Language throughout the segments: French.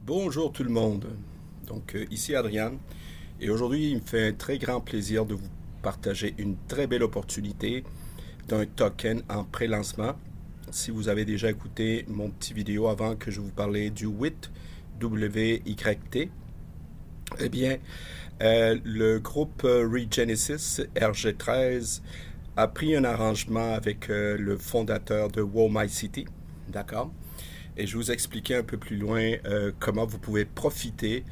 Bonjour tout le monde. Ici Adrien et aujourd'hui il me fait un très grand plaisir de vous partager une très belle opportunité d'un token en pré-lancement. Si vous avez déjà écouté mon petit vidéo avant que je vous parlais du WYT, W-Y-T, eh bien le groupe Regenesis RG13 a pris un arrangement avec le fondateur de WoMyCity, d'accord? Et je vous expliquer un peu plus loin comment vous pouvez profiter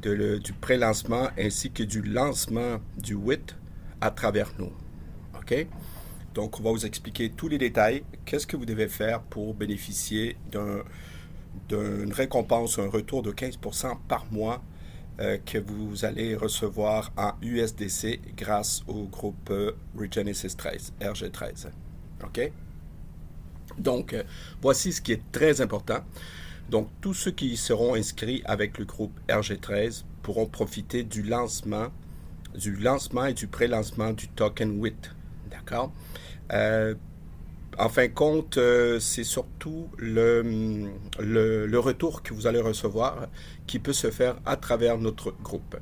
du pré-lancement ainsi que du lancement du WIT à travers nous. OK? Donc, on va vous expliquer tous les détails. Qu'est-ce que vous devez faire pour bénéficier d'une récompense, un retour de 15% par mois que vous allez recevoir en USDC grâce au groupe Regenesis 13, RG13. OK? Donc, voici ce qui est très important. Donc, tous ceux qui seront inscrits avec le groupe RG13 pourront profiter du lancement et du pré-lancement du token WIT. D'accord? En fin de compte, c'est surtout le retour que vous allez recevoir qui peut se faire à travers notre groupe.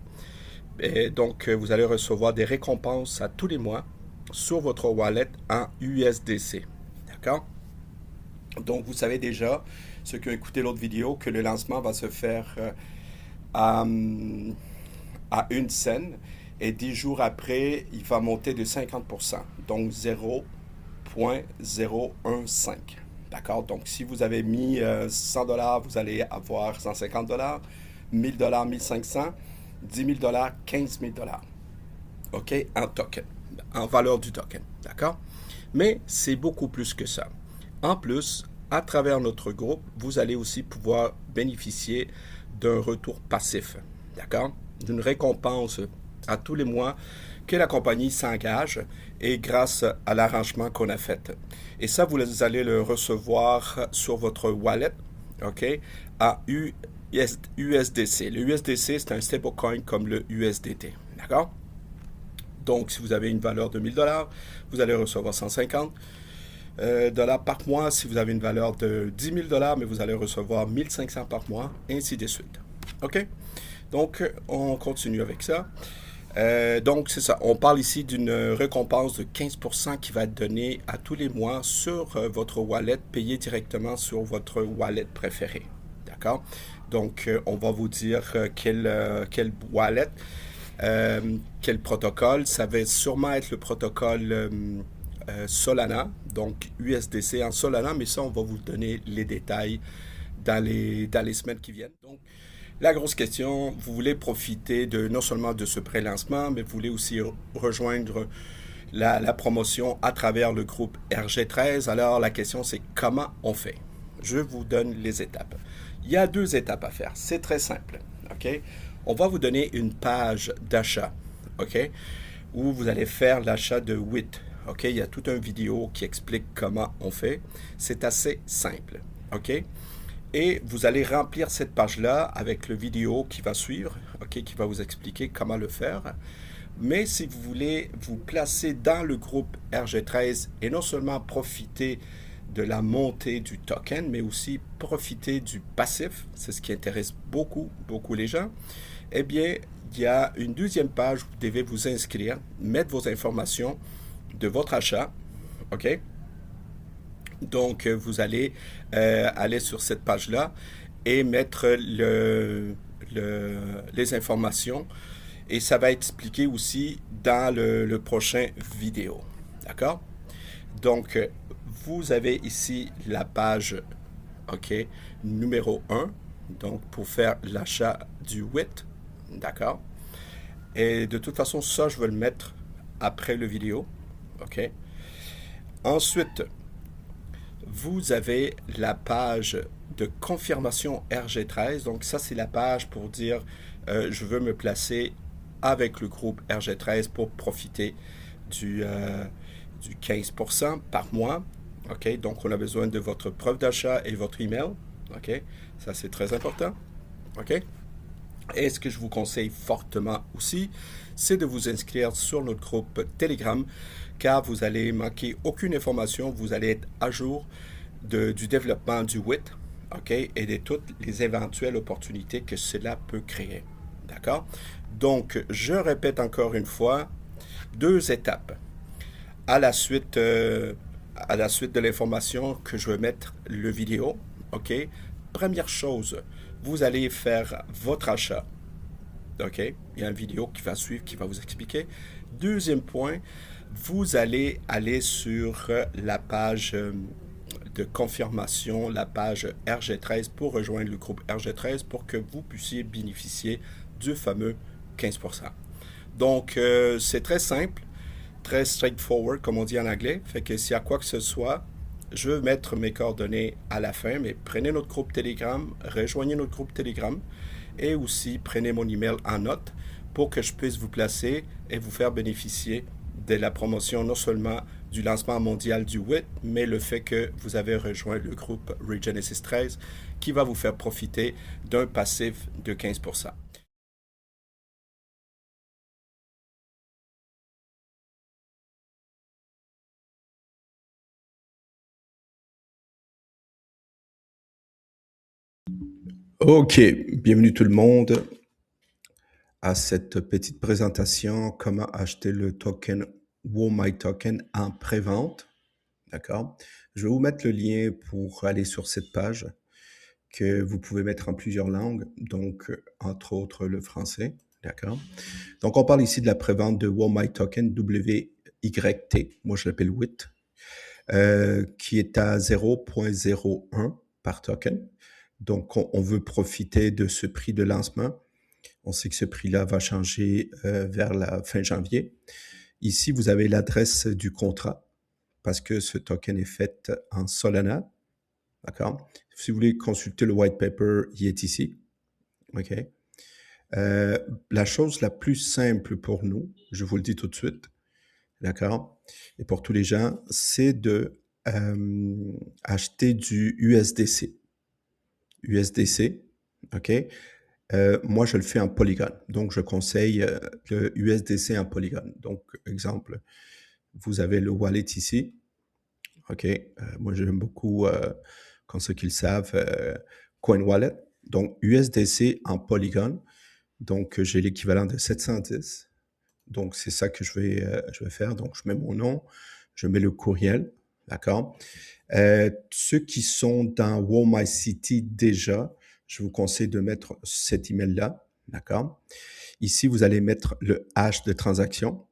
Et donc, vous allez recevoir des récompenses à tous les mois sur votre wallet en USDC. D'accord? Donc, vous savez déjà, ceux qui ont écouté l'autre vidéo, que le lancement va se faire à, à une scène et 10 jours après, il va monter de 50%, donc 0,015. D'accord? Donc, si vous avez mis 100 dollars, vous allez avoir 150 dollars, 1000 dollars, 1500, 10 000 dollars, 15 000 dollars. OK? En token, en valeur du token. D'accord? Mais c'est beaucoup plus que ça. En plus, à travers notre groupe, vous allez aussi pouvoir bénéficier d'un retour passif, d'accord? D'une récompense à tous les mois que la compagnie s'engage et grâce à l'arrangement qu'on a fait. Et ça, vous allez le recevoir sur votre wallet, OK, à USDC. Le USDC, c'est un stablecoin comme le USDT, d'accord? Donc, si vous avez une valeur de 1000 dollars, vous allez recevoir 150 dollars par mois. Si vous avez une valeur de 10 000 dollars, mais vous allez recevoir 1500 par mois, ainsi de suite. OK? Donc, on continue avec ça. Donc, c'est ça. On parle ici d'une récompense de 15% qui va être donnée à tous les mois sur votre wallet, payé directement sur votre wallet préféré. D'accord? Donc, on va vous dire quel wallet, quel protocole. Ça va sûrement être le protocole Solana, donc USDC en Solana, mais ça, on va vous donner les détails dans les semaines qui viennent. Donc, la grosse question, vous voulez profiter non seulement de ce pré-lancement, mais vous voulez aussi rejoindre la promotion à travers le groupe RG13. Alors, la question, c'est comment on fait? Je vous donne les étapes. Il y a 2 étapes à faire. C'est très simple. OK? On va vous donner une page d'achat. OK? Où vous allez faire l'achat de WIT. OK? Il y a toute une vidéo qui explique comment on fait. C'est assez simple. OK? Et vous allez remplir cette page-là avec le vidéo qui va suivre, OK, qui va vous expliquer comment le faire. Mais si vous voulez vous placer dans le groupe RG13 et non seulement profiter de la montée du token, mais aussi profiter du passif, c'est ce qui intéresse beaucoup, beaucoup les gens, eh bien, il y a une deuxième page où vous devez vous inscrire, mettre vos informations de votre achat, OK? Donc, vous allez aller sur cette page-là et mettre les informations et ça va être expliqué aussi dans le prochain vidéo. D'accord? Donc, vous avez ici la page, OK, numéro 1, donc pour faire l'achat du WIT. D'accord? Et de toute façon, ça, je vais le mettre après le vidéo. OK? Ensuite, vous avez la page de confirmation RG13. Donc ça, c'est la page pour dire je veux me placer avec le groupe RG13 pour profiter du 15% par mois. OK? Donc on a besoin de votre preuve d'achat et votre email. OK? Ça, c'est très important. OK? Et ce que je vous conseille fortement aussi, c'est de vous inscrire sur notre groupe Telegram, car vous allez manquer aucune information, vous allez être à jour du développement du WIT, OK, et de toutes les éventuelles opportunités que cela peut créer. D'accord? Donc, je répète encore une fois, 2 étapes. À la suite, à la suite de l'information que je vais mettre le vidéo, OK? Première chose, vous allez faire votre achat. OK? Il y a une vidéo qui va suivre qui va vous expliquer. Deuxième point, vous allez aller sur la page de confirmation, la page RG13 pour rejoindre le groupe RG13 pour que vous puissiez bénéficier du fameux 15%. Donc, c'est très simple, très straightforward, comme on dit en anglais. Fait que s'il y a quoi que ce soit, je vais mettre mes coordonnées à la fin, mais prenez notre groupe Telegram, rejoignez notre groupe Telegram et aussi prenez mon email en note pour que je puisse vous placer et vous faire bénéficier de la promotion non seulement du lancement mondial du WIT, mais le fait que vous avez rejoint le groupe Regenesis 13 qui va vous faire profiter d'un passif de 15%. Ok, bienvenue tout le monde à cette petite présentation comment acheter le token WoMyToken en pré-vente. D'accord? Je vais vous mettre le lien pour aller sur cette page que vous pouvez mettre en plusieurs langues, donc entre autres le français. D'accord? Donc on parle ici de la prévente de WoMyToken WYT, moi je l'appelle WIT, qui est à 0.01 par token. Donc on veut profiter de ce prix de lancement. On sait que ce prix-là va changer vers la fin janvier. Ici, vous avez l'adresse du contrat parce que ce token est fait en Solana. D'accord? Si vous voulez consulter le white paper, il est ici. OK? La chose la plus simple pour nous, je vous le dis tout de suite, d'accord? Et pour tous les gens, c'est de acheter du USDC. USDC, OK? Moi, je le fais en Polygon. Donc, je conseille le USDC en Polygon. Donc, exemple, vous avez le wallet ici. OK? Moi, j'aime beaucoup, comme ceux qui le savent, Coin Wallet. Donc, USDC en Polygon. Donc, j'ai l'équivalent de 710. Donc, c'est ça que je vais faire. Donc, je mets mon nom, je mets le courriel. D'accord? Ceux qui sont dans WoMyCity déjà, je vous conseille de mettre cet email-là. D'accord? Ici, vous allez mettre le hash de transaction.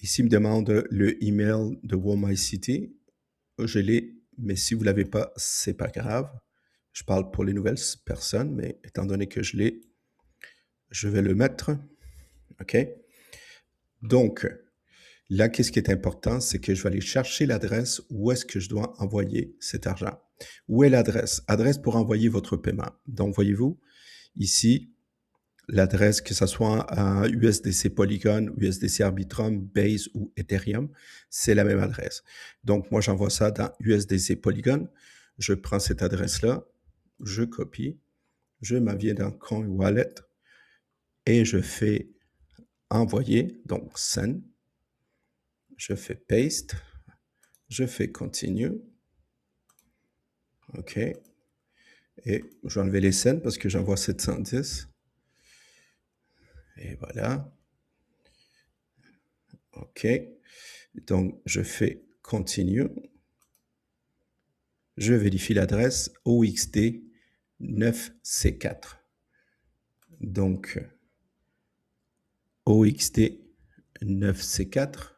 Ici, il me demande le email de WoMyCity. Je l'ai, mais si vous ne l'avez pas, c'est pas grave. Je parle pour les nouvelles personnes, mais étant donné que je l'ai, je vais le mettre. OK? Donc, là, qu'est-ce qui est important, c'est que je vais aller chercher l'adresse où est-ce que je dois envoyer cet argent. Où est l'adresse? Adresse pour envoyer votre paiement. Donc, voyez-vous, ici, l'adresse, que ce soit en USDC Polygon, USDC Arbitrum, Base ou Ethereum, c'est la même adresse. Donc, moi, j'envoie ça dans USDC Polygon. Je prends cette adresse-là, je copie, je m'en viens dans Coin Wallet et je fais envoyer, donc send. Je fais paste, je fais continue. OK. Et je vais enlever les scènes parce que j'envoie 710. Et voilà. OK. Donc, je fais continue. Je vérifie l'adresse OXD 9C4. Donc, OXD 9C4.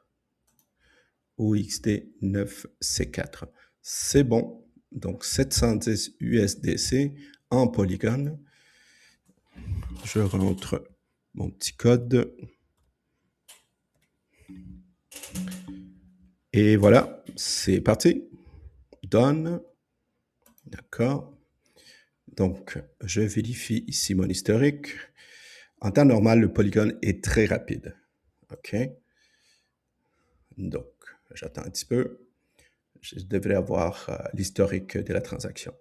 OXD 9C4. C'est bon. Donc, 710 USDC en Polygon. Je rentre mon petit code. Et voilà, c'est parti. Done. D'accord. Donc, je vérifie ici mon historique. En temps normal, le polygone est très rapide. OK. Donc, j'attends un petit peu. Je devrais avoir l'historique de la transaction.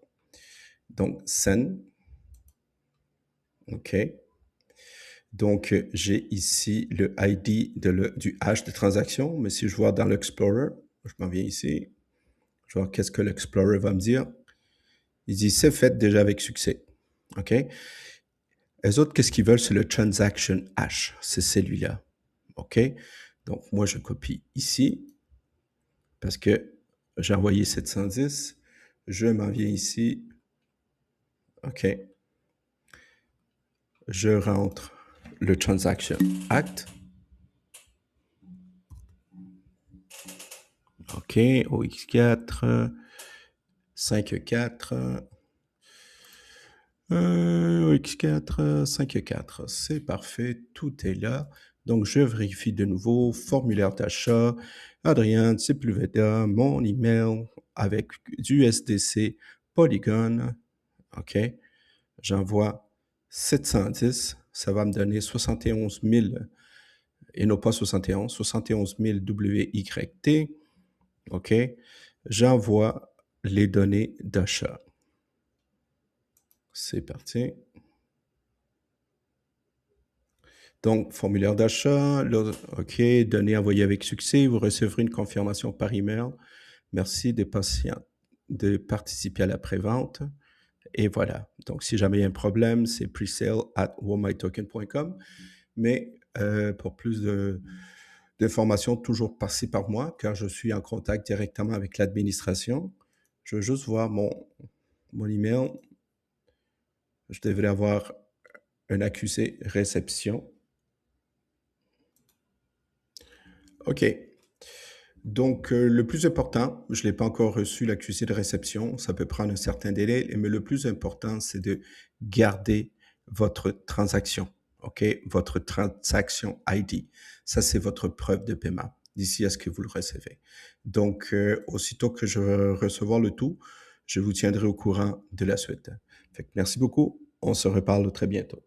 Donc, send. OK. Donc, j'ai ici le ID du hash de transaction. Mais si je vois dans l'Explorer, je m'en viens ici. Je vais voir qu'est-ce que l'Explorer va me dire. Il dit, c'est fait déjà avec succès. OK? Les autres, qu'est-ce qu'ils veulent? C'est le transaction hash. C'est celui-là. OK? Donc, moi, je copie ici parce que j'ai envoyé 710. Je m'en viens ici. OK. Je rentre le transaction act. OK. OX4, 5,4. OX4, 5,4. C'est parfait. Tout est là. Donc, je vérifie de nouveau. Formulaire d'achat. Adrien, Sepulveda, mon email avec du USDC, Polygon. OK. J'envoie 710. Ça va me donner 71 000 et non pas 71, 71 000 WYT. OK. J'envoie les données d'achat. C'est parti. Donc, formulaire d'achat, OK, données envoyées avec succès. Vous recevrez une confirmation par email. Merci de participer à la prévente. Et voilà. Donc, si jamais il y a un problème, c'est presale@womytoken.com. Mais pour plus d'informations, toujours passer par moi, car je suis en contact directement avec l'administration. Je veux juste voir mon email. Je devrais avoir un accusé réception. OK. Donc, le plus important, je ne l'ai pas encore reçu, l'accusé de réception. Ça peut prendre un certain délai, mais le plus important, c'est de garder votre transaction. OK? Votre transaction ID. Ça, c'est votre preuve de paiement d'ici à ce que vous le recevez. Donc, aussitôt que je vais recevoir le tout, je vous tiendrai au courant de la suite. Fait que merci beaucoup. On se reparle très bientôt.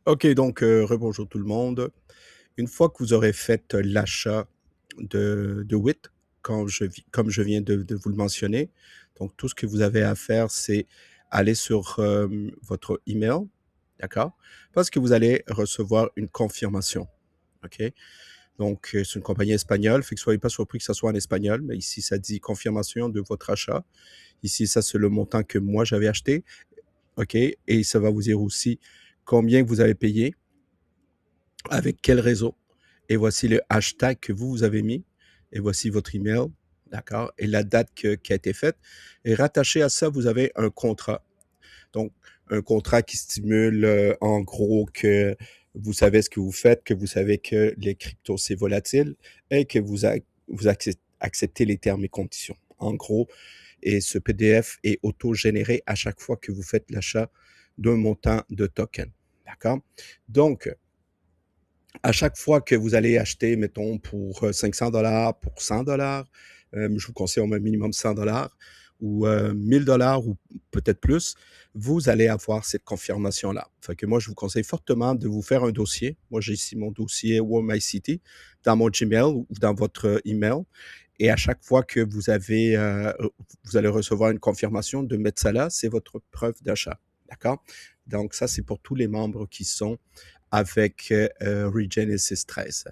OK, donc, rebonjour tout le monde. Une fois que vous aurez fait l'achat de WIT, comme je viens de vous le mentionner, donc tout ce que vous avez à faire, c'est aller sur votre email, d'accord? Parce que vous allez recevoir une confirmation, OK? Donc, c'est une compagnie espagnole, fait que soyez pas surpris que ça soit en espagnol, mais ici, ça dit confirmation de votre achat. Ici, ça, c'est le montant que moi, j'avais acheté, OK? Et ça va vous dire aussi combien vous avez payé, avec quel réseau. Et voici le hashtag que vous avez mis. Et voici votre email, d'accord? Et la date qui a été faite. Et rattaché à ça, vous avez un contrat. Donc, un contrat qui stimule en gros que vous savez ce que vous faites, que vous savez que les cryptos, c'est volatile et que vous acceptez les termes et conditions. En gros, et ce PDF est auto-généré à chaque fois que vous faites l'achat d'un montant de token. D'accord? Donc, à chaque fois que vous allez acheter, mettons, pour 500 $, pour 100 $, je vous conseille au minimum 100 $ ou 1000 $ ou peut-être plus, vous allez avoir cette confirmation-là. Fait que moi, je vous conseille fortement de vous faire un dossier. Moi, j'ai ici mon dossier WorldMyCity dans mon Gmail ou dans votre email. Et à chaque fois que vous allez recevoir une confirmation de mettre ça là, c'est votre preuve d'achat. D'accord? Donc, ça, c'est pour tous les membres qui sont avec Regenesis 13.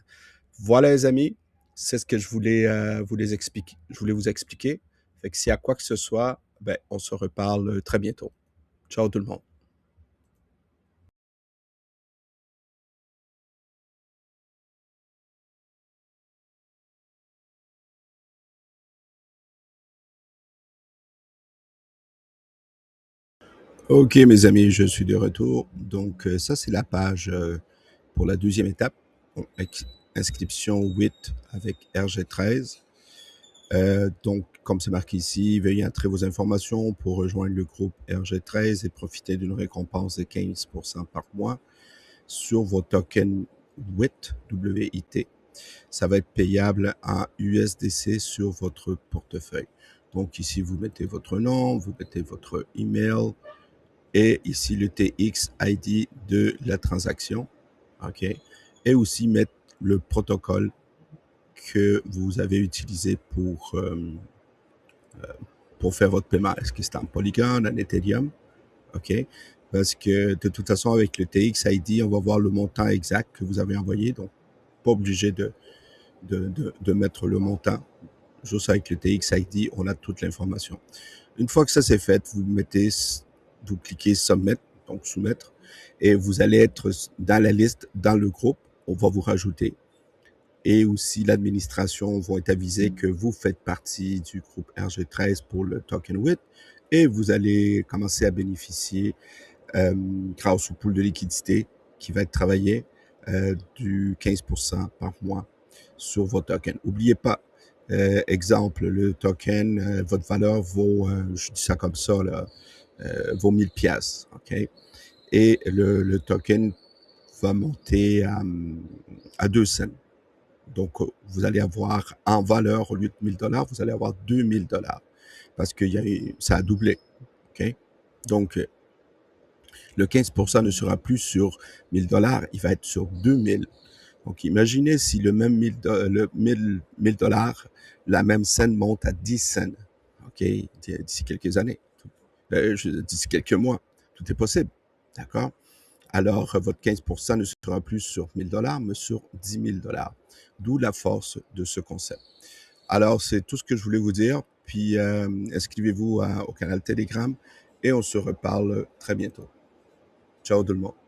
Voilà, les amis, c'est ce que je voulais vous expliquer. Je voulais vous expliquer. Fait que s'il y a quoi que ce soit, ben, on se reparle très bientôt. Ciao tout le monde. OK, mes amis, je suis de retour. Donc, ça, c'est la page pour la deuxième étape. Donc, inscription 8 avec RG13. Donc, comme c'est marqué ici, veuillez entrer vos informations pour rejoindre le groupe RG13 et profiter d'une récompense de 15% par mois sur vos tokens WIT, WIT. Ça va être payable en USDC sur votre portefeuille. Donc ici, vous mettez votre nom, vous mettez votre email et ici le TX ID de la transaction. OK? Et aussi mettre le protocole que vous avez utilisé pour faire votre paiement. Est-ce que c'est en Polygon, en Ethereum? OK? Parce que de toute façon, avec le TX ID, on va voir le montant exact que vous avez envoyé. Donc, pas obligé de mettre le montant. juste avec le TXID, on a toute l'information. Une fois que ça c'est fait, vous cliquez Submit, donc soumettre, et vous allez être dans la liste, dans le groupe, on va vous rajouter. Et aussi, l'administration va être avisée que vous faites partie du groupe RG13 pour le Token WIT et vous allez commencer à bénéficier, grâce au pool de liquidité qui va être travaillé, du 15% par mois sur vos tokens. N'oubliez pas, exemple, le token, votre valeur vaut, je dis ça comme ça, là, vaut 1000 pièces, OK? Et le token va monter à 2 cents. Donc, vous allez avoir en valeur, au lieu de 1000 $, vous allez avoir 2000 $ parce que ça a doublé. OK? Donc, le 15% ne sera plus sur 1000 $, il va être sur 2000. Donc, imaginez si le même 1000 $, la même scène monte à 10 cents. OK? D'ici quelques années, d'ici quelques mois, tout est possible. D'accord? Alors votre 15% ne sera plus sur 1000 $, mais sur 10 000 $. D'où la force de ce concept. Alors, c'est tout ce que je voulais vous dire. Puis, inscrivez-vous au canal Telegram et on se reparle très bientôt. Ciao tout le monde.